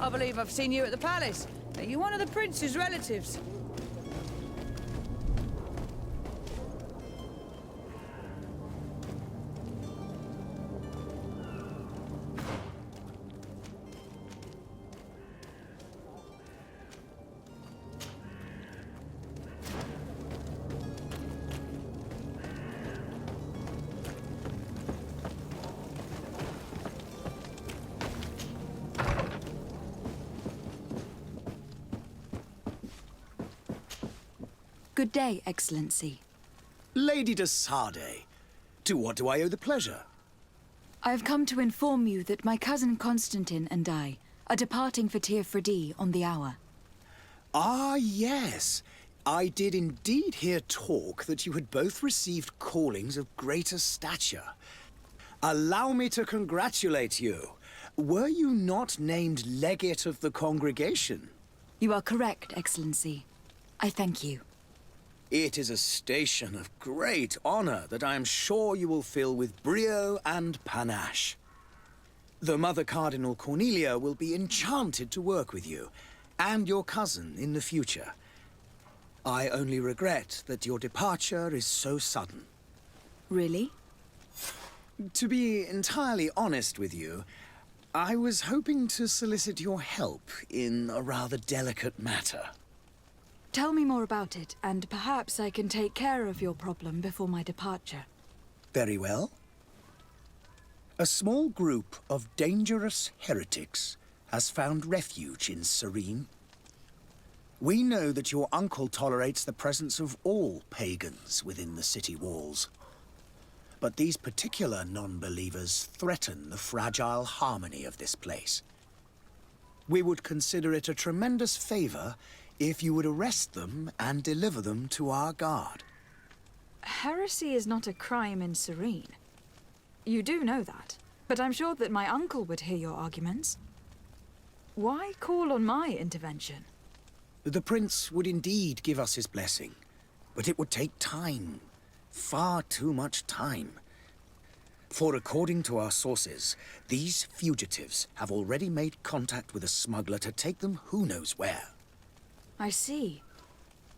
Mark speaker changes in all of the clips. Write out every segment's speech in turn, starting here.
Speaker 1: I believe I've seen you at the palace. Are you one of the prince's relatives?
Speaker 2: Good day, Excellency.
Speaker 3: Lady de Sardet, to what do I owe the pleasure?
Speaker 2: I have come to inform you that my cousin Constantine and I are departing for Tir-Freddy on the hour.
Speaker 3: Ah, yes. I did indeed hear talk that you had both received callings of greater stature. Allow me to congratulate you. Were you not named legate of the congregation?
Speaker 2: You are correct, Excellency. I thank you.
Speaker 3: It is a station of great honor that I am sure you will fill with brio and panache. The Mother Cardinal Cornelia will be enchanted to work with you and your cousin in the future. I only regret that your departure is so sudden.
Speaker 2: Really?
Speaker 3: To be entirely honest with you, I was hoping to solicit your help in a rather delicate matter.
Speaker 2: Tell me more about it, and perhaps I can take care of your problem before my departure.
Speaker 3: Very well. A small group of dangerous heretics has found refuge in Serene. We know that your uncle tolerates the presence of all pagans within the city walls. But these particular non-believers threaten the fragile harmony of this place. We would consider it a tremendous favor if you would arrest them and deliver them to our guard.
Speaker 2: Heresy is not a crime in Serene. You do know that, but I'm sure that my uncle would hear your arguments. Why call on my intervention?
Speaker 3: The prince would indeed give us his blessing, but it would take time. Far too much time. For according to our sources, these fugitives have already made contact with a smuggler to take them who knows where.
Speaker 2: I see.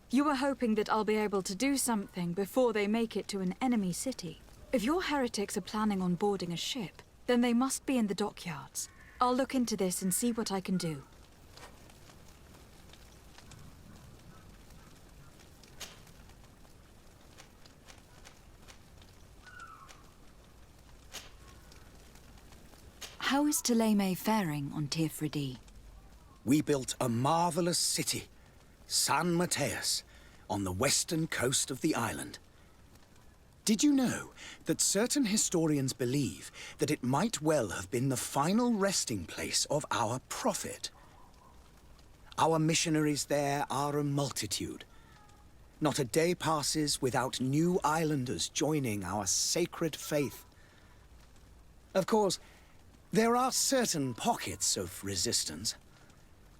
Speaker 2: You were hoping that I'll be able to do something before they make it to an enemy city. If your heretics are planning on boarding a ship, then they must be in the dockyards. I'll look into this and see what I can do. How is Ptolemy faring on Tir-Freddy?
Speaker 3: We built a marvelous city, San Mateus, on the western coast of the island. Did you know that certain historians believe that it might well have been the final resting place of our prophet? Our missionaries there are a multitude. Not a day passes without new islanders joining our sacred faith. Of course, there are certain pockets of resistance.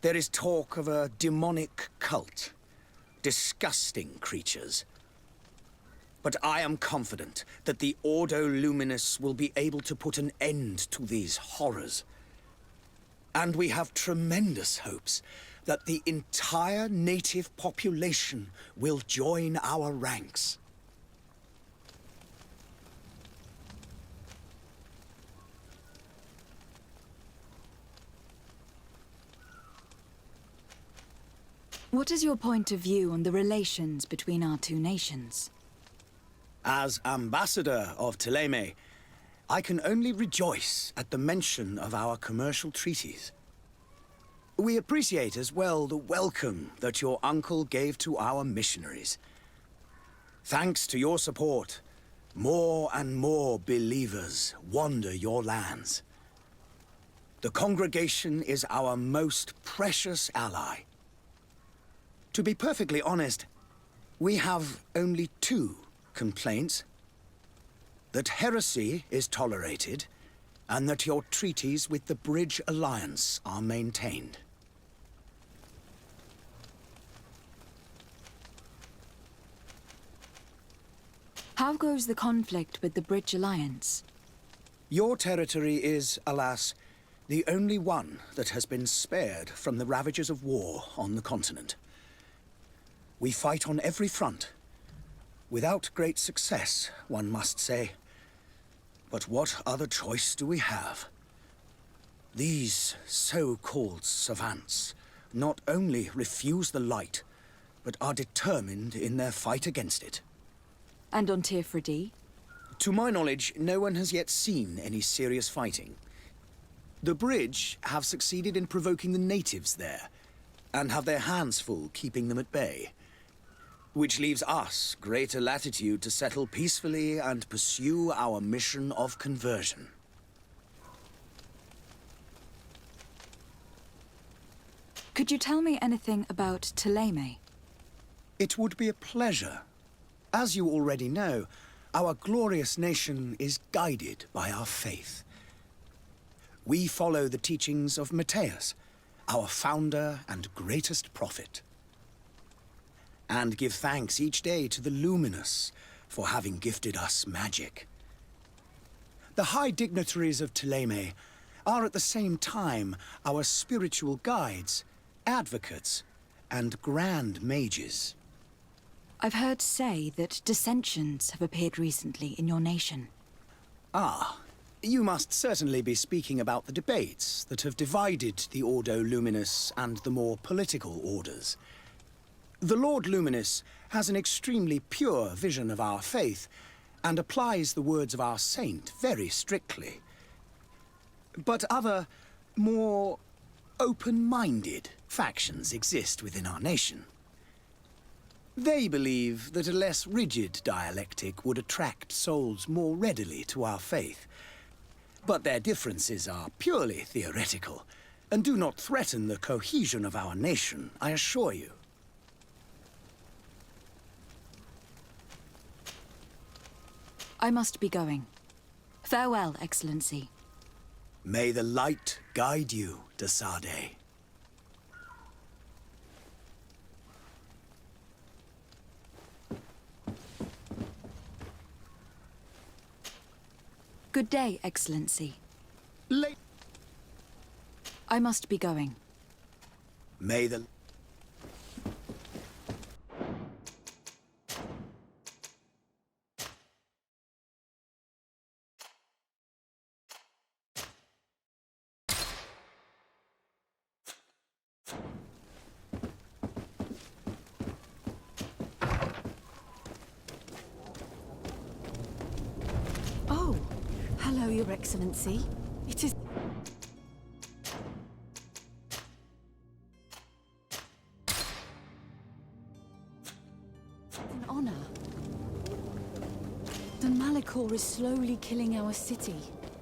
Speaker 3: There is talk of a demonic cult, disgusting creatures. But I am confident that the Ordo Luminis will be able to put an end to these horrors. And we have tremendous hopes that the entire native population will join our ranks.
Speaker 2: What is your point of view on the relations between our two nations?
Speaker 3: As ambassador of Ptolemy, I can only rejoice at the mention of our commercial treaties. We appreciate as well the welcome that your uncle gave to our missionaries. Thanks to your support, more and more believers wander your lands. The congregation is our most precious ally. To be perfectly honest, we have only two complaints. That heresy is tolerated, and that your treaties with the Bridge Alliance are maintained.
Speaker 2: How goes the conflict with the Bridge Alliance?
Speaker 3: Your territory is, alas, The only one that has been spared from the ravages of war on the continent. We fight on every front. Without great success, one must say. But what other choice do we have? These so-called savants not only refuse the light, but are determined in their fight against it.
Speaker 2: And on Tirfredi?
Speaker 3: To my knowledge, no one has yet seen any serious fighting. The bridge have succeeded in provoking the natives there, and have their hands full keeping them at bay. Which leaves us greater latitude to settle peacefully and pursue our mission of conversion.
Speaker 2: Could you tell me anything about Ptolemy?
Speaker 3: It would be a pleasure. As you already know, our glorious nation is guided by our faith. We follow the teachings of Matthias, our founder and greatest prophet. And give thanks each day to the Luminous for having gifted us magic. The high dignitaries of Ptolemy are at the same time our spiritual guides, advocates, and grand mages.
Speaker 2: I've heard say that dissensions have appeared recently in your nation.
Speaker 3: Ah, you must certainly be speaking about the debates that have divided the Ordo Luminous and the more political orders. The Lord Luminous has an extremely pure vision of our faith and applies the words of our saint very strictly. But other, more open-minded factions exist within our nation. They believe that a less rigid dialectic would attract souls more readily to our faith. But their differences are purely theoretical and do not threaten the cohesion of our nation, I assure you.
Speaker 2: I must be going. Farewell, Excellency.
Speaker 3: May the light guide you, de Sade.
Speaker 2: Good day, Excellency.
Speaker 3: Late.
Speaker 2: I must be going.
Speaker 3: May the...
Speaker 4: Oh, hello, Your Excellency. It is... an honor. The Malachor is slowly killing our city.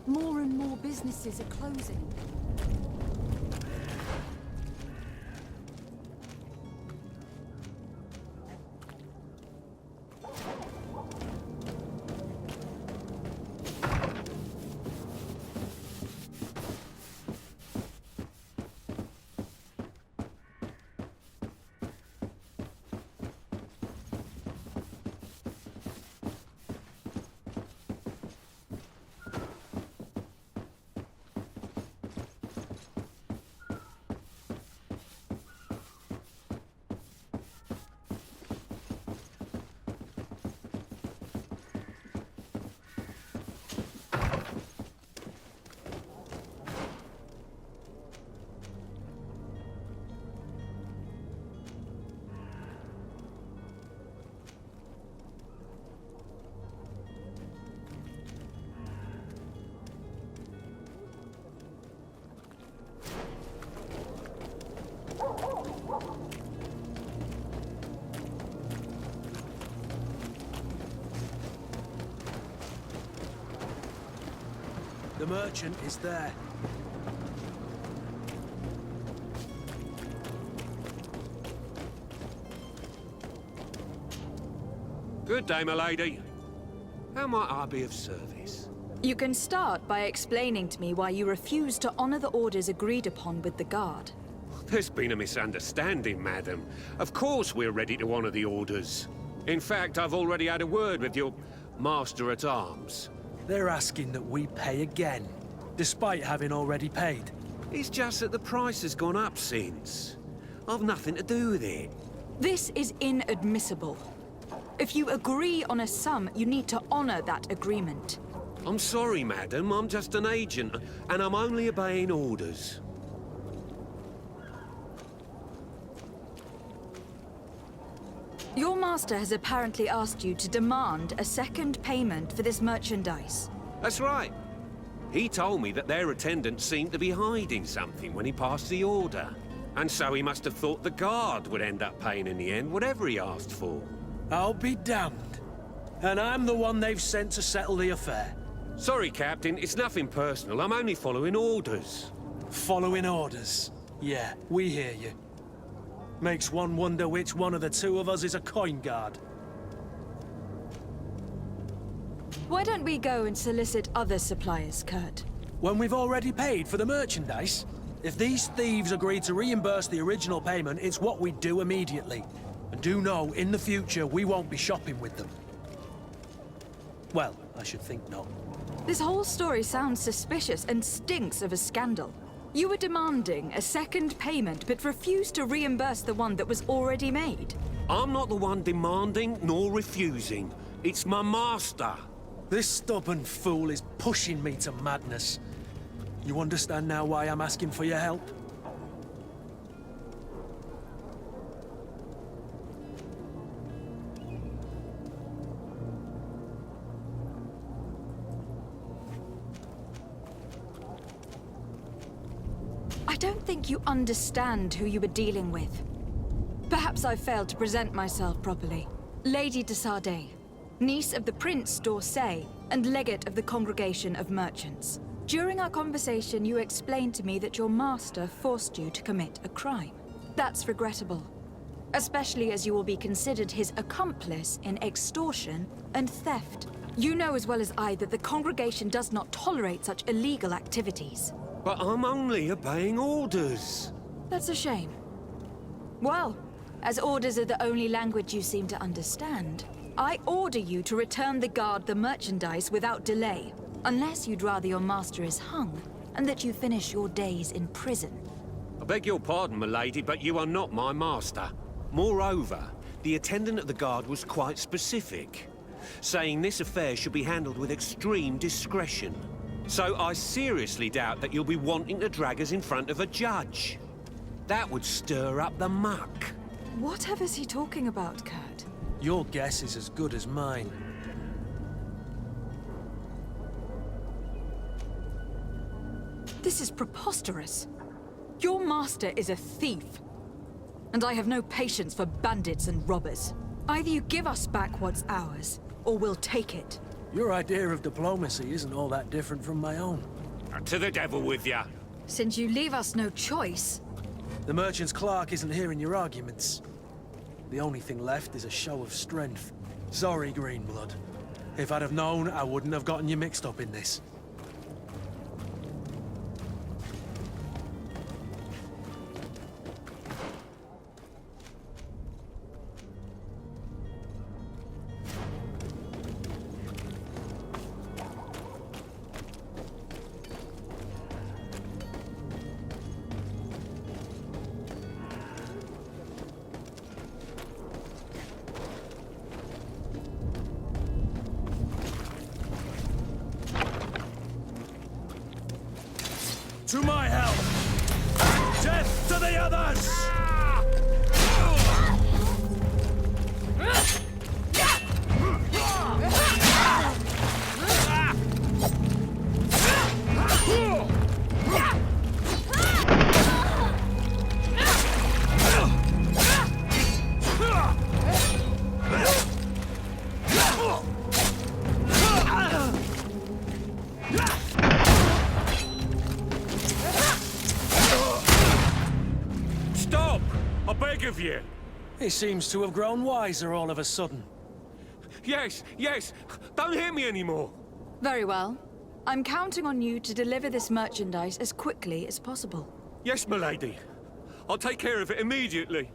Speaker 4: More and more businesses are closing.
Speaker 5: The merchant is there.
Speaker 6: Good day, my lady. How might I be of service?
Speaker 2: You can start by explaining to me why you refuse to honor the orders agreed upon with the Guard.
Speaker 6: There's been a misunderstanding, madam. Of course we're ready to honor the orders. In fact, I've already had a word with your master-at-arms.
Speaker 5: They're asking that we pay again. despite having already paid.
Speaker 6: It's just that the price has gone up since. I've nothing to do with it.
Speaker 2: This is inadmissible. If you agree on a sum, you need to honor that agreement.
Speaker 6: I'm sorry, madam. I'm just an agent, and I'm only obeying orders.
Speaker 2: Your master has apparently asked you to demand a second payment for this merchandise.
Speaker 6: That's right. He told me that their attendant seemed to be hiding something when he passed the order. And so he must have thought the guard would end up paying in the end, whatever he asked for.
Speaker 5: I'll be damned. And I'm the one they've sent to settle the affair.
Speaker 6: Sorry, Captain. It's nothing personal. I'm only following orders.
Speaker 5: Following orders. Yeah, we hear you. Makes one wonder which one of the two of us is a coin guard.
Speaker 2: Why don't we go and solicit other suppliers, Kurt?
Speaker 5: When we've already paid for the merchandise? If these thieves agree to reimburse the original payment, it's what we do immediately. And do know, in the future, we won't be shopping with them. Well, I should think not.
Speaker 2: This whole story sounds suspicious and stinks of a scandal. You were demanding a second payment, but refused to reimburse the one that was already made.
Speaker 6: I'm not the one demanding nor refusing. It's my master.
Speaker 5: This stubborn fool is pushing me to madness. You understand now why I'm asking for your help?
Speaker 2: I don't think you understand who you were dealing with. Perhaps I failed to present myself properly. Lady de Sardet, niece of the Prince d'Orsay and legate of the Congregation of Merchants. During our conversation, you explained to me that your master forced you to commit a crime. That's regrettable, especially as you will be considered his accomplice in extortion and theft. You know as well as I that the Congregation does not tolerate such illegal activities.
Speaker 6: But I'm only obeying orders.
Speaker 2: That's a shame. Well, as orders are the only language you seem to understand, I order you to return the guard the merchandise without delay, unless you'd rather your master is hung, and that you finish your days in prison.
Speaker 6: I beg your pardon, milady, but you are not my master. Moreover, the attendant at the guard was quite specific, saying this affair should be handled with extreme discretion. So I seriously doubt that you'll be wanting to drag us in front of a judge. That would stir up the muck.
Speaker 2: Whatever is he talking about, Kurt?
Speaker 5: Your guess is as good as mine.
Speaker 2: This is preposterous. Your master is a thief. And I have no patience for bandits and robbers. Either you give us back what's ours, or we'll take it.
Speaker 5: Your idea of diplomacy isn't all that different from my own.
Speaker 6: To the devil with ya.
Speaker 2: Since you leave us no choice.
Speaker 5: The merchant's clerk isn't hearing your arguments. The only thing left is a show of strength. Sorry, Greenblood. If I'd have known, I wouldn't have gotten you mixed up in this. To my help! Death to the others!
Speaker 6: I beg of you.
Speaker 5: He seems to have grown wiser all of a sudden.
Speaker 6: Yes, yes. Don't hit me anymore.
Speaker 2: Very well. I'm counting on you to deliver this merchandise as quickly as possible.
Speaker 6: Yes, milady. I'll take care of it immediately.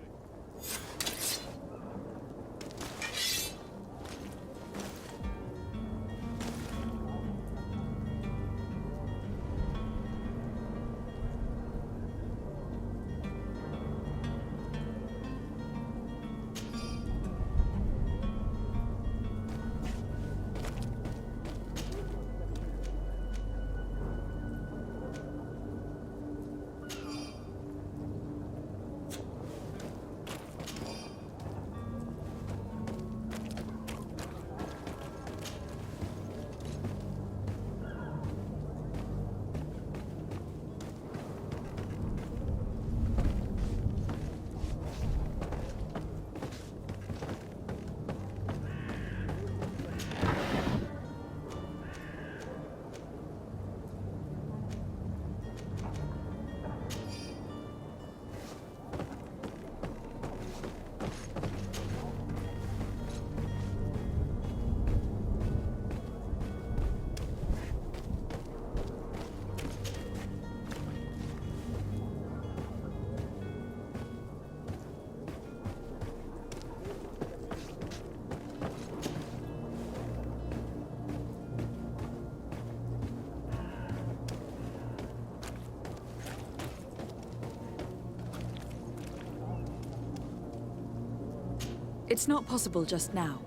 Speaker 2: It's not possible just now.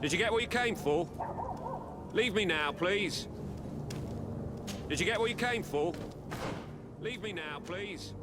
Speaker 6: Did you get what you came for? Leave me now, please. Did you get what you came for? Leave me now, please.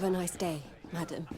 Speaker 7: Have a nice day, madam.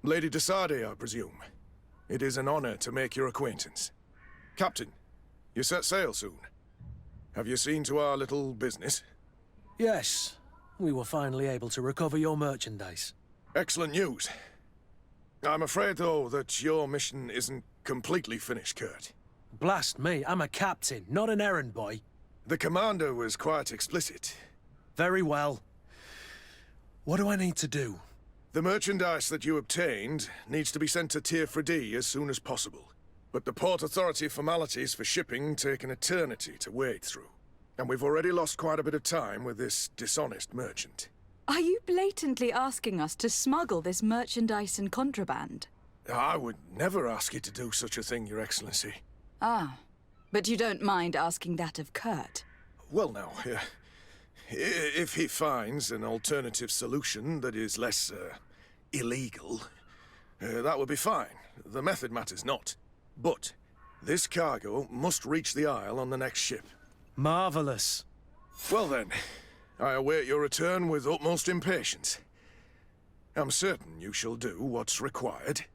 Speaker 7: Lady de Sardet, I presume. It is an honor to make your acquaintance. Captain, you set sail soon. Have you seen to our little business?
Speaker 5: Yes, we were finally able to recover your merchandise.
Speaker 7: Excellent news. I'm afraid, though, that your mission isn't completely finished, Kurt.
Speaker 5: Blast me, I'm a captain, not an errand boy.
Speaker 7: The commander was quite explicit.
Speaker 5: Very well. What do I need to do?
Speaker 7: The merchandise that you obtained needs to be sent to Tier 4D as soon as possible. But the Port Authority formalities for shipping take an eternity to wade through. And we've already lost quite a bit of time with this dishonest merchant.
Speaker 2: Are you blatantly asking us to smuggle this merchandise and contraband?
Speaker 7: I would never ask you to do such a thing, Your Excellency.
Speaker 2: Ah, but you don't mind asking that of Kurt?
Speaker 7: Well, now, if he finds an alternative solution that is less, illegal, that would be fine. The method matters not. But this cargo must reach the Isle on the next ship.
Speaker 5: Marvelous.
Speaker 7: Well then, I await your return with utmost impatience. I'm certain you shall do what's required.